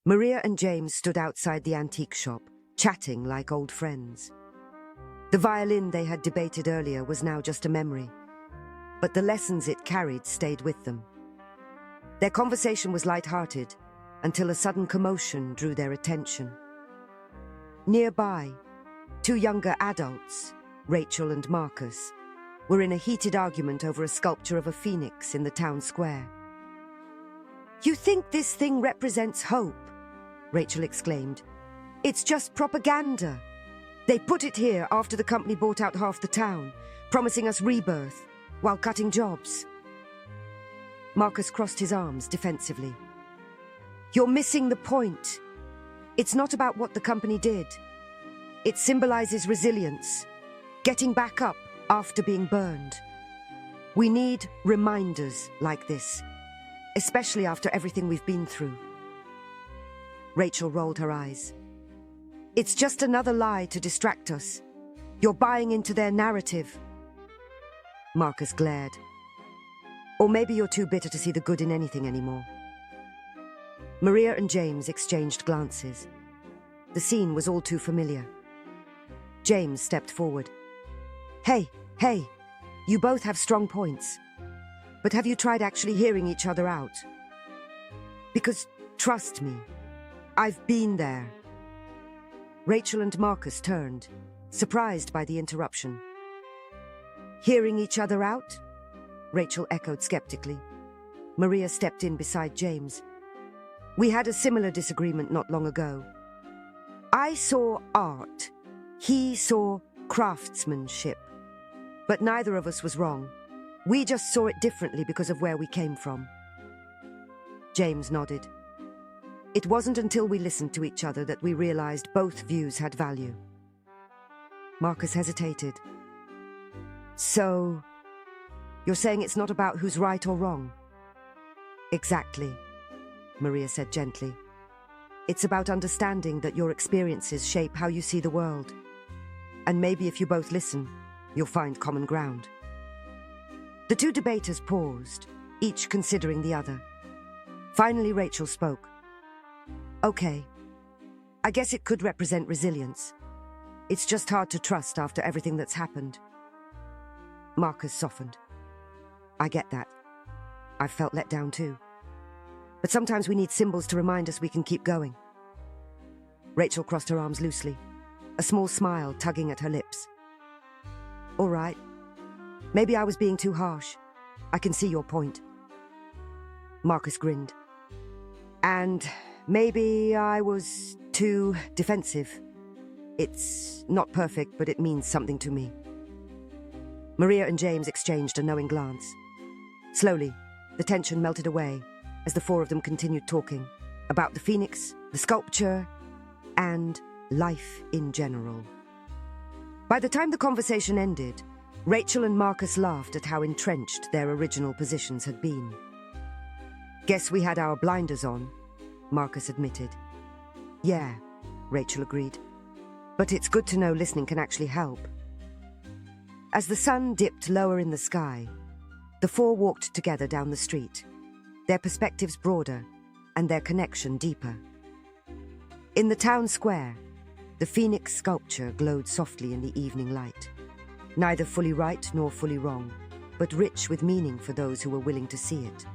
Maria and James stood outside the antique shop, chatting like old friends. The violin they had debated earlier was now just a memory, but the lessons it carried stayed with them. Their conversation was light-hearted until a sudden commotion drew their attention. Nearby, two younger adults, Rachel and Marcus, were in a heated argument over a sculpture of a phoenix in the town square. "You think this thing represents hope?" Rachel exclaimed. "It's just propaganda. They put it here after the company bought out half the town, promising us rebirth while cutting jobs." Marcus crossed his arms defensively. "You're missing the point. It's not about what the company did. It symbolizes resilience, getting back up after being burned. We need reminders like this, especially after everything we've been through." Rachel rolled her eyes. "It's just another lie to distract us. You're buying into their narrative." Marcus glared. "Or maybe you're too bitter to see the good in anything anymore." Maria and James exchanged glances. The scene was all too familiar. James stepped forward. Hey, you both have strong points. But have you tried actually hearing each other out? Because, trust me, I've been there." Rachel and Marcus turned, surprised by the interruption. "Hearing each other out?" Rachel echoed skeptically. Maria stepped in beside James. "We had a similar disagreement not long ago. I saw art. He saw craftsmanship. But neither of us was wrong. We just saw it differently because of where we came from." James nodded. "It wasn't until we listened to each other that we realized both views had value." Marcus hesitated. "So, you're saying it's not about who's right or wrong?" "Exactly," Maria said gently. "It's about understanding that your experiences shape how you see the world. And maybe if you both listen, you'll find common ground." The two debaters paused, each considering the other. Finally, Rachel spoke. "Okay, I guess it could represent resilience. It's just hard to trust after everything that's happened." Marcus softened. "I get that. I've felt let down too. But sometimes we need symbols to remind us we can keep going." Rachel crossed her arms loosely, a small smile tugging at her lips. "All right. Maybe I was being too harsh. I can see your point." Marcus grinned. "And maybe I was too defensive. It's not perfect, but it means something to me." Maria and James exchanged a knowing glance. Slowly, the tension melted away as the four of them continued talking about the phoenix, the sculpture, and life in general. By the time the conversation ended, Rachel and Marcus laughed at how entrenched their original positions had been. "Guess we had our blinders on," Marcus admitted. "Yeah," Rachel agreed. "But it's good to know listening can actually help." As the sun dipped lower in the sky, the four walked together down the street, their perspectives broader and their connection deeper. In the town square, the phoenix sculpture glowed softly in the evening light, neither fully right nor fully wrong, but rich with meaning for those who were willing to see it.